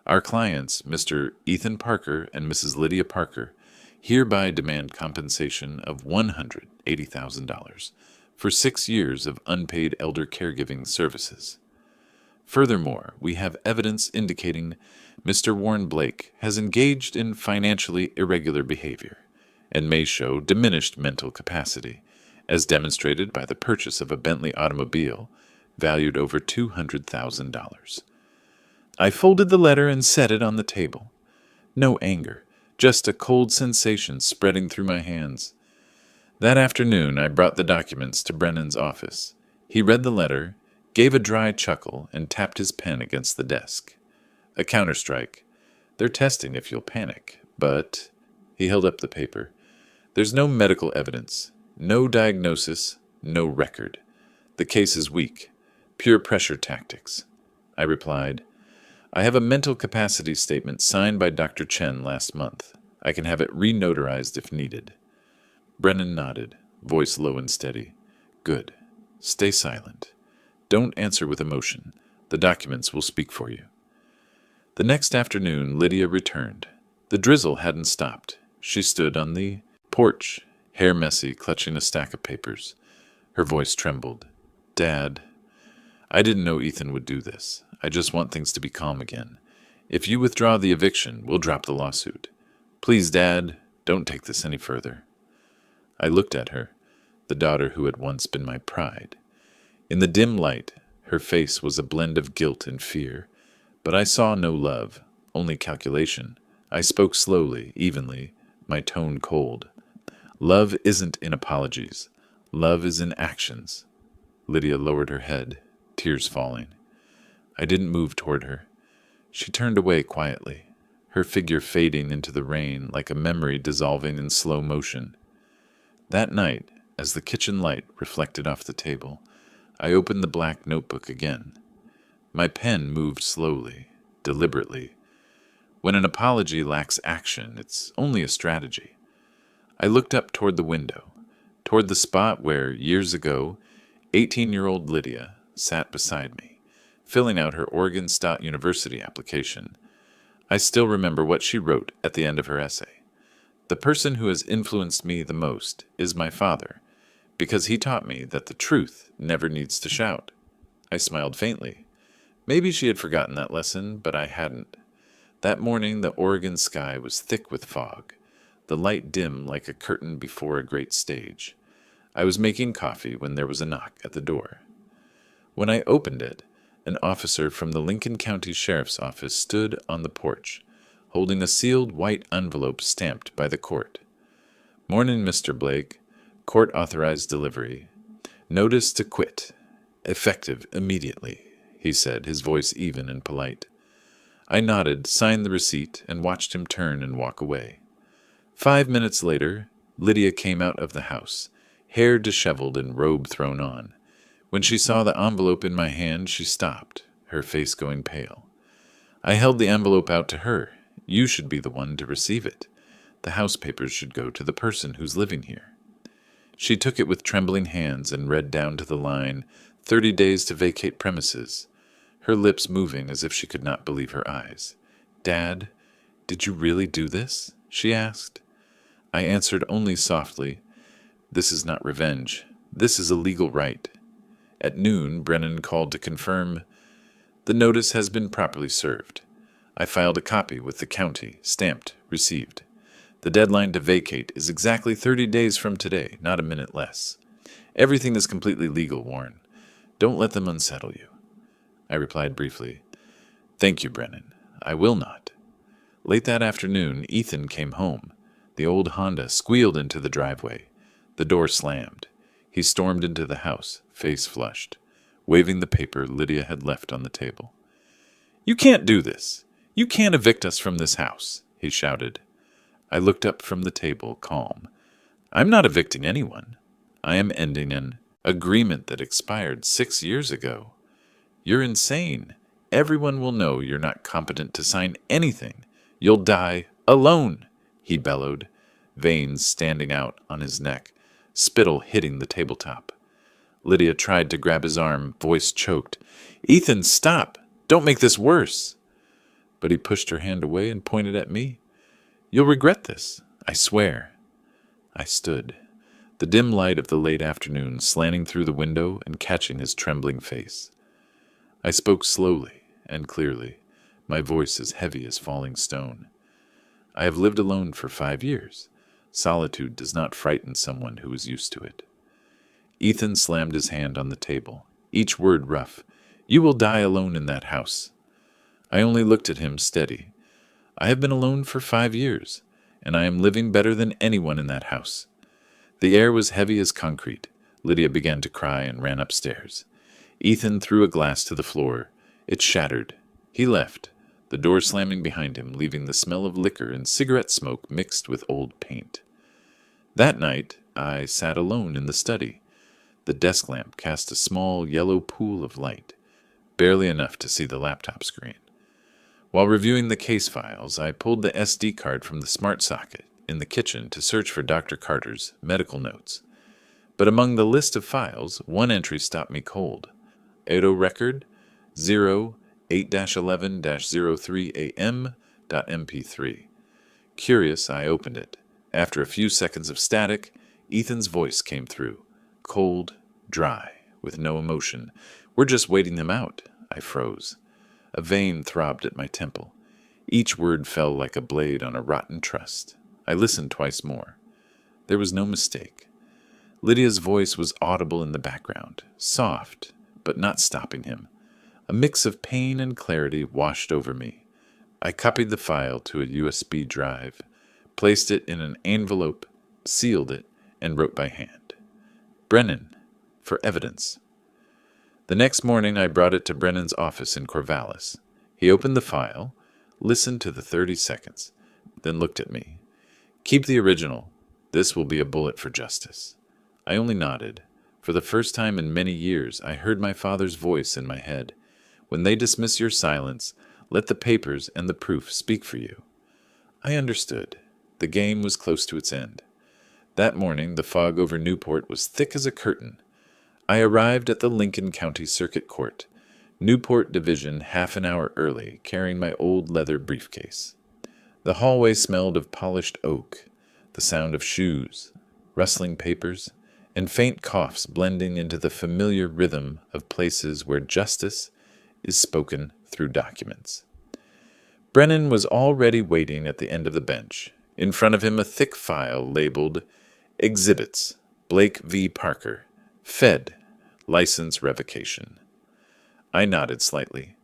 "Our clients, Mr. Ethan Parker and Mrs. Lydia Parker, hereby demand compensation of $180,000 for 6 years of unpaid elder caregiving services." Furthermore, we have evidence indicating Mr. Warren Blake has engaged in financially irregular behavior and may show diminished mental capacity, as demonstrated by the purchase of a Bentley automobile valued over $200,000. I folded the letter and set it on the table. No anger, just a cold sensation spreading through my hands. That afternoon, I brought the documents to Brennan's office. He read the letter, gave a dry chuckle, and tapped his pen against the desk. A counterstrike. They're testing if you'll panic, but... He held up the paper. There's no medical evidence, no diagnosis, no record. The case is weak. Pure pressure tactics. I replied, I have a mental capacity statement signed by Dr. Chen last month. I can have it re-notarized if needed. Brennan nodded, voice low and steady. Good. Stay silent. Don't answer with emotion. The documents will speak for you. The next afternoon, Lydia returned. The drizzle hadn't stopped. She stood on the porch, hair messy, clutching a stack of papers. Her voice trembled. Dad, I didn't know Ethan would do this. I just want things to be calm again. If you withdraw the eviction, we'll drop the lawsuit. Please, Dad, don't take this any further. I looked at her, the daughter who had once been my pride. In the dim light, her face was a blend of guilt and fear, but I saw no love, only calculation. I spoke slowly, evenly, my tone cold. Love isn't in apologies. Love is in actions. Lydia lowered her head, tears falling. I didn't move toward her. She turned away quietly, her figure fading into the rain like a memory dissolving in slow motion. That night, as the kitchen light reflected off the table, I opened the black notebook again. My pen moved slowly, deliberately. When an apology lacks action, it's only a strategy. I looked up toward the window, toward the spot where, years ago, 18-year-old Lydia sat beside me, filling out her Oregon State University application. I still remember what she wrote at the end of her essay. The person who has influenced me the most is my father, because he taught me that the truth never needs to shout. I smiled faintly. Maybe she had forgotten that lesson, but I hadn't. That morning the Oregon sky was thick with fog, the light dim like a curtain before a great stage. I was making coffee when there was a knock at the door. When I opened it, an officer from the Lincoln County Sheriff's Office stood on the porch, holding a sealed white envelope stamped by the court. Morning, Mr. Blake. Court-authorized delivery. Notice to quit. Effective immediately, he said, his voice even and polite. I nodded, signed the receipt, and watched him turn and walk away. 5 minutes later, Lydia came out of the house, hair disheveled and robe thrown on. When she saw the envelope in my hand, she stopped, her face going pale. I held the envelope out to her. You should be the one to receive it. The house papers should go to the person who's living here. She took it with trembling hands and read down to the line, 30 days to vacate premises, her lips moving as if she could not believe her eyes. Dad, did you really do this? She asked. I answered only softly, This is not revenge. This is a legal right. At noon, Brennan called to confirm, The notice has been properly served. I filed a copy with the county, stamped, received. The deadline to vacate is exactly 30 days from today, not a minute less. Everything is completely legal, Warren. Don't let them unsettle you. I replied briefly, Thank you, Brennan. I will not. Late that afternoon, Ethan came home. The old Honda squealed into the driveway. The door slammed. He stormed into the house, face flushed, waving the paper Lydia had left on the table. You can't do this. You can't evict us from this house, he shouted. I looked up from the table, calm. I'm not evicting anyone. I am ending an agreement that expired 6 years ago. You're insane. Everyone will know you're not competent to sign anything. You'll die alone, he bellowed, veins standing out on his neck, spittle hitting the tabletop. Lydia tried to grab his arm, voice choked. Ethan, stop! Don't make this worse! But he pushed her hand away and pointed at me. You'll regret this, I swear. I stood, the dim light of the late afternoon slanting through the window and catching his trembling face. I spoke slowly and clearly, my voice as heavy as falling stone. I have lived alone for 5 years. Solitude does not frighten someone who is used to it. Ethan slammed his hand on the table, each word rough. You will die alone in that house. I only looked at him steady. I have been alone for 5 years, and I am living better than anyone in that house. The air was heavy as concrete. Lydia began to cry and ran upstairs. Ethan threw a glass to the floor. It shattered. He left, the door slamming behind him, leaving the smell of liquor and cigarette smoke mixed with old paint. That night, I sat alone in the study. The desk lamp cast a small yellow pool of light, barely enough to see the laptop screen. While reviewing the case files, I pulled the SD card from the smart socket in the kitchen to search for Dr. Carter's medical notes. But among the list of files, one entry stopped me cold. Edo record 08-11-03am.mp3. Curious, I opened it. After a few seconds of static, Ethan's voice came through. Cold, dry, with no emotion. We're just waiting them out. I froze. A vein throbbed at my temple. Each word fell like a blade on a rotten trust. I listened twice more. There was no mistake. Lydia's voice was audible in the background, soft, but not stopping him. A mix of pain and clarity washed over me. I copied the file to a USB drive, placed it in an envelope, sealed it, and wrote by hand. Brennan, for evidence. The next morning I brought it to Brennan's office in Corvallis. He opened the file, listened to the 30 seconds, then looked at me. Keep the original. This will be a bullet for justice. I only nodded. For the first time in many years, I heard my father's voice in my head. When they dismiss your silence, let the papers and the proof speak for you. I understood. The game was close to its end. That morning, the fog over Newport was thick as a curtain. I arrived at the Lincoln County Circuit Court, Newport Division, half an hour early, carrying my old leather briefcase. The hallway smelled of polished oak, the sound of shoes, rustling papers, and faint coughs blending into the familiar rhythm of places where justice is spoken through documents. Brennan was already waiting at the end of the bench. In front of him a thick file labeled Exhibits, Blake V. Parker, Fed, License Revocation. I nodded slightly.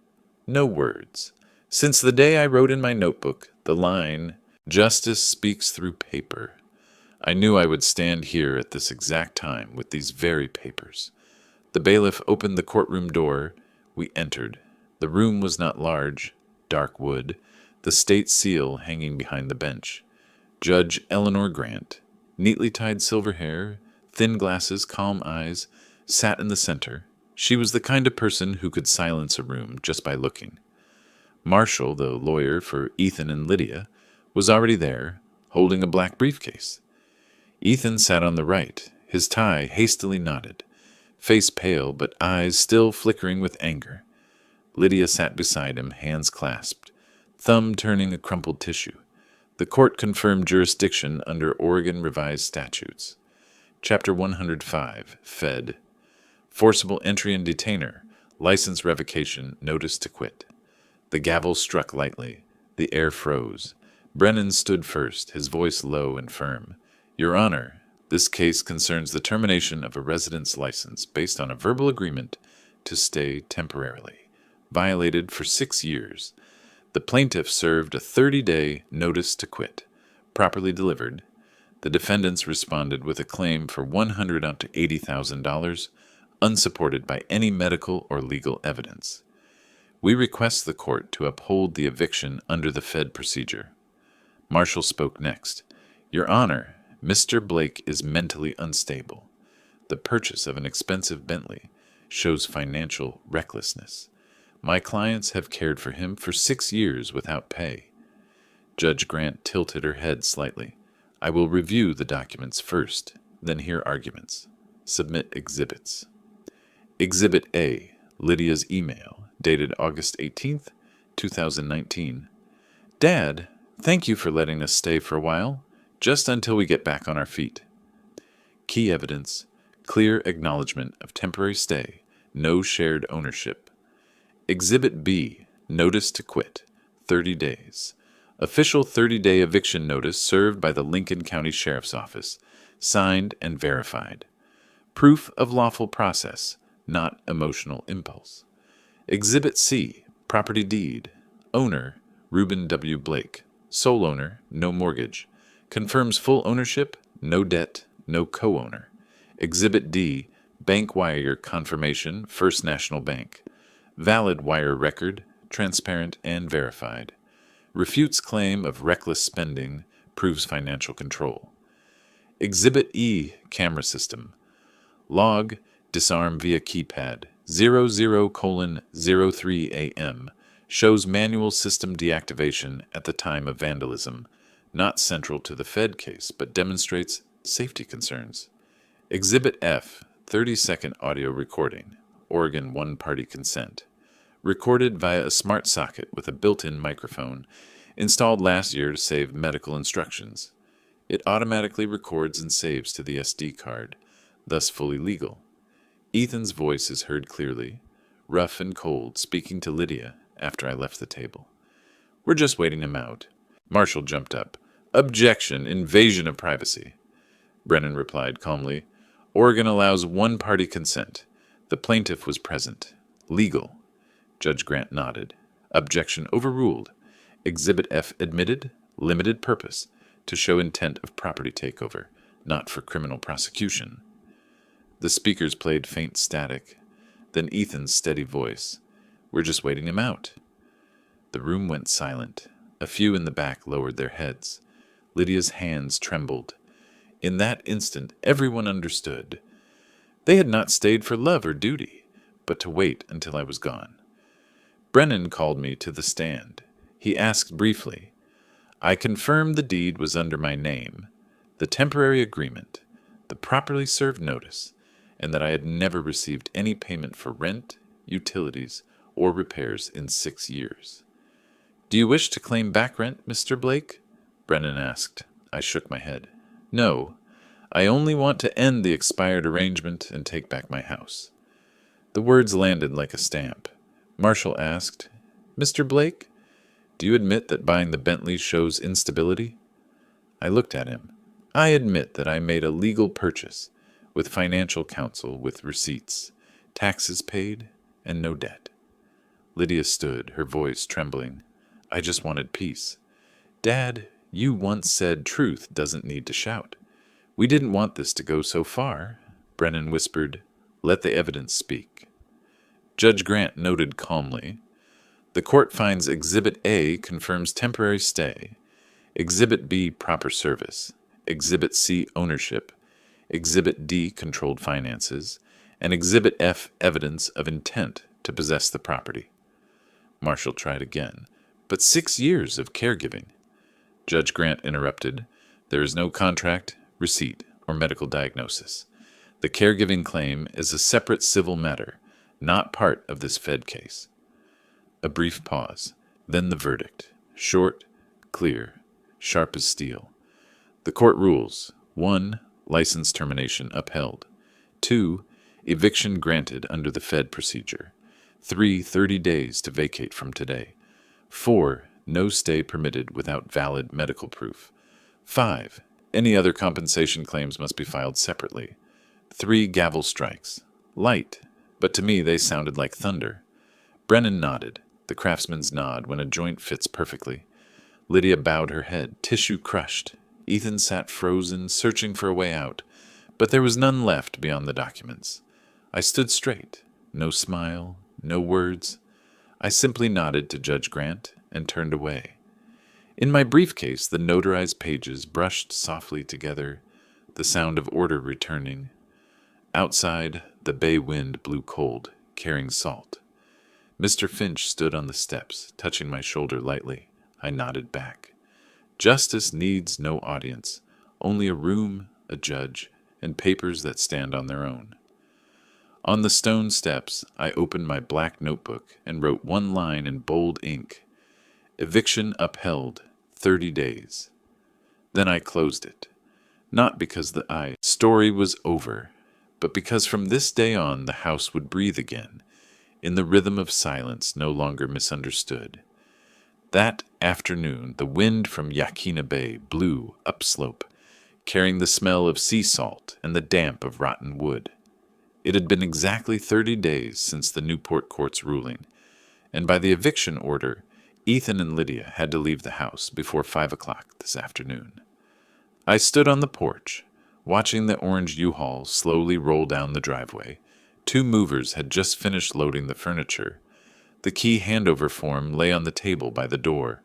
No words. Since the day I wrote in my notebook the line, Justice speaks through paper, I knew I would stand here at this exact time with these very papers. The bailiff opened the courtroom door. We entered. The room was not large, dark wood, the state seal hanging behind the bench. Judge Eleanor Grant, neatly tied silver hair, thin glasses, calm eyes, sat in the center. She was the kind of person who could silence a room just by looking. Marshall, the lawyer for Ethan and Lydia, was already there, holding a black briefcase. Ethan sat on the right, his tie hastily knotted, face pale but eyes still flickering with anger. Lydia sat beside him, hands clasped, thumb turning a crumpled tissue. The court confirmed jurisdiction under Oregon Revised Statutes. Chapter 105, Fed. Forcible entry and detainer, license revocation, notice to quit. The gavel struck lightly. The air froze. Brennan stood first, his voice low and firm. Your Honor, this case concerns the termination of a residence license based on a verbal agreement to stay temporarily, violated for 6 years. The plaintiff served a 30-day notice to quit, properly delivered. The defendants responded with a claim for $100,000 to $80,000, unsupported by any medical or legal evidence. We request the court to uphold the eviction under the Fed procedure. Marshall spoke next. Your Honor, Mr. Blake is mentally unstable. The purchase of an expensive Bentley shows financial recklessness. My clients have cared for him for 6 years without pay. Judge Grant tilted her head slightly. I will review the documents first, then hear arguments. Submit exhibits. Exhibit A, Lydia's email, dated August 18th, 2019. Dad, thank you for letting us stay for a while, just until we get back on our feet. Key evidence, clear acknowledgement of temporary stay, no shared ownership. Exhibit B, notice to quit, 30 days. Official 30-day eviction notice served by the Lincoln County Sheriff's Office, signed and verified. Proof of lawful process, not emotional impulse. Exhibit C, property deed. Owner, Reuben W. Blake. Sole owner, no mortgage. Confirms full ownership, no debt, no co-owner. Exhibit D, bank wire confirmation, First National Bank. Valid wire record, transparent and verified. Refutes claim of reckless spending, proves financial control. Exhibit E, camera system. Log, disarm via keypad, 00:03 a.m. Shows manual system deactivation at the time of vandalism, not central to the Fed case, but demonstrates safety concerns. Exhibit F, 30-second audio recording, Oregon one-party consent. Recorded via a smart socket with a built-in microphone, installed last year to save medical instructions. It automatically records and saves to the SD card, thus fully legal. Ethan's voice is heard clearly, rough and cold, speaking to Lydia after I left the table. We're just waiting him out. Marshall jumped up. Objection, invasion of privacy. Brennan replied calmly. Oregon allows one-party consent. The plaintiff was present. Legal. Judge Grant nodded. Objection overruled. Exhibit F admitted, limited purpose, to show intent of property takeover, not for criminal prosecution. The speakers played faint static, then Ethan's steady voice. We're just waiting him out. The room went silent. A few in the back lowered their heads. Lydia's hands trembled. In that instant, everyone understood. They had not stayed for love or duty, but to wait until I was gone. Brennan called me to the stand. He asked briefly, I confirmed the deed was under my name, the temporary agreement, the properly served notice, and that I had never received any payment for rent, utilities, or repairs in 6 years. Do you wish to claim back rent, Mr. Blake? Brennan asked. I shook my head. No, I only want to end the expired arrangement and take back my house. The words landed like a stamp. Marshall asked, Mr. Blake, do you admit that buying the Bentley shows instability? I looked at him. I admit that I made a legal purchase, with financial counsel, with receipts, taxes paid, and no debt. Lydia stood, her voice trembling. I just wanted peace. Dad, you once said truth doesn't need to shout. We didn't want this to go so far. Brennan whispered, Let the evidence speak. Judge Grant noted calmly, The court finds Exhibit A confirms temporary stay, Exhibit B proper service, Exhibit C ownership, Exhibit D controlled finances, and Exhibit F evidence of intent to possess the property. Marshall tried again. But 6 years of caregiving. Judge Grant interrupted. There is no contract, receipt, or medical diagnosis. The caregiving claim is a separate civil matter, not part of this Fed case. A brief pause, then the verdict. Short, clear, sharp as steel. The court rules. 1. License termination upheld. 2. Eviction granted under the Fed procedure. 3. 30 days to vacate from today. 4. No stay permitted without valid medical proof. 5. Any other compensation claims must be filed separately. 3 gavel strikes. Light, but to me they sounded like thunder. Brennan nodded, the craftsman's nod when a joint fits perfectly. Lydia bowed her head, tissue crushed. Ethan sat frozen, searching for a way out, but there was none left beyond the documents. I stood straight, no smile, no words. I simply nodded to Judge Grant and turned away. In my briefcase, the notarized pages brushed softly together, the sound of order returning. Outside, the bay wind blew cold, carrying salt. Mr. Finch stood on the steps, touching my shoulder lightly. I nodded back. Justice needs no audience, only a room, a judge, and papers that stand on their own. On the stone steps, I opened my black notebook and wrote one line in bold ink. Eviction upheld, 30 days. Then I closed it. Not because the story was over, but because from this day on the house would breathe again, in the rhythm of silence no longer misunderstood. That afternoon, the wind from Yakina Bay blew upslope, carrying the smell of sea salt and the damp of rotten wood. It had been exactly 30 days since the Newport court's ruling, and by the eviction order, Ethan and Lydia had to leave the house before 5 o'clock this afternoon. I stood on the porch, watching the orange U-Haul slowly roll down the driveway. 2 movers had just finished loading the furniture. The key handover form lay on the table by the door.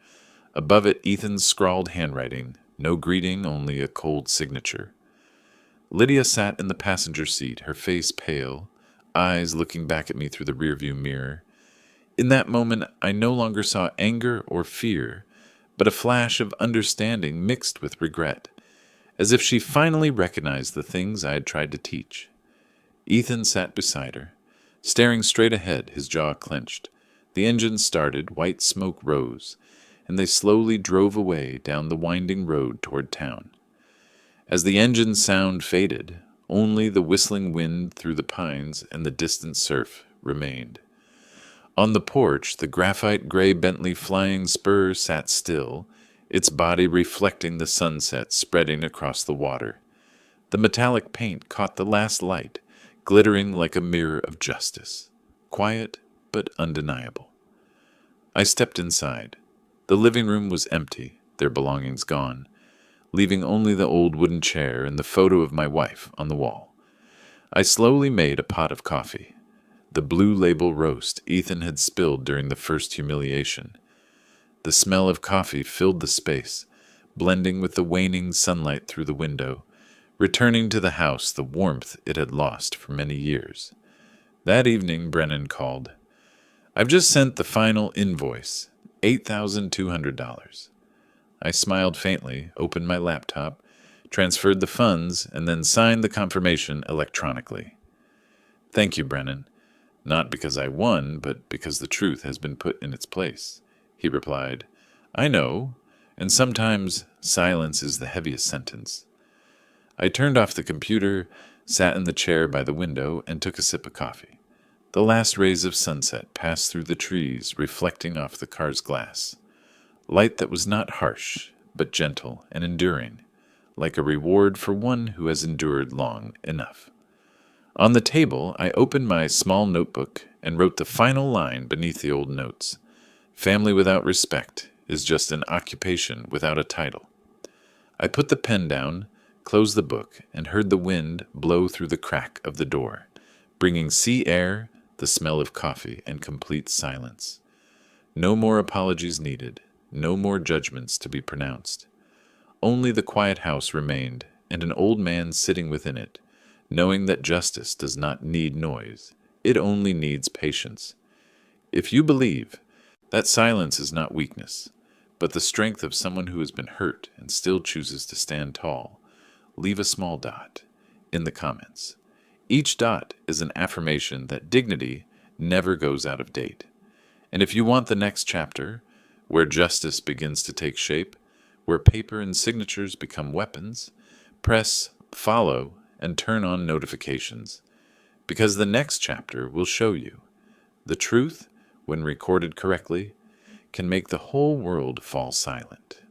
Above it, Ethan's scrawled handwriting, no greeting, only a cold signature. Lydia sat in the passenger seat, her face pale, eyes looking back at me through the rearview mirror. In that moment, I no longer saw anger or fear, but a flash of understanding mixed with regret, as if she finally recognized the things I had tried to teach. Ethan sat beside her, staring straight ahead, his jaw clenched. The engine started, white smoke rose, and they slowly drove away down the winding road toward town. As the engine sound faded, only the whistling wind through the pines and the distant surf remained. On the porch, the graphite-gray Bentley Flying Spur sat still, its body reflecting the sunset spreading across the water. The metallic paint caught the last light, glittering like a mirror of justice, quiet but undeniable. I stepped inside. The living room was empty, their belongings gone, leaving only the old wooden chair and the photo of my wife on the wall. I slowly made a pot of coffee, the Blue Label roast Ethan had spilled during the first humiliation. The smell of coffee filled the space, blending with the waning sunlight through the window, returning to the house the warmth it had lost for many years. That evening, Brennan called. "I've just sent the final invoice, $8,200. I smiled faintly, opened my laptop, transferred the funds, and then signed the confirmation electronically. "Thank you, Brennan. Not because I won, but because the truth has been put in its place," he replied. "I know, and sometimes silence is the heaviest sentence." I turned off the computer, sat in the chair by the window, and took a sip of coffee. The last rays of sunset passed through the trees, reflecting off the car's glass. Light that was not harsh, but gentle and enduring, like a reward for one who has endured long enough. On the table, I opened my small notebook and wrote the final line beneath the old notes. "Family without respect is just an occupation without a title." I put the pen down, closed the book, and heard the wind blow through the crack of the door, bringing sea air, the smell of coffee, and complete silence. No more apologies needed, no more judgments to be pronounced. Only the quiet house remained, and an old man sitting within it, knowing that justice does not need noise, it only needs patience. If you believe, that silence is not weakness, but the strength of someone who has been hurt and still chooses to stand tall, leave a small dot in the comments. Each dot is an affirmation that dignity never goes out of date. And if you want the next chapter, where justice begins to take shape, where paper and signatures become weapons, press follow and turn on notifications, because the next chapter will show you the truth, when recorded correctly, can make the whole world fall silent.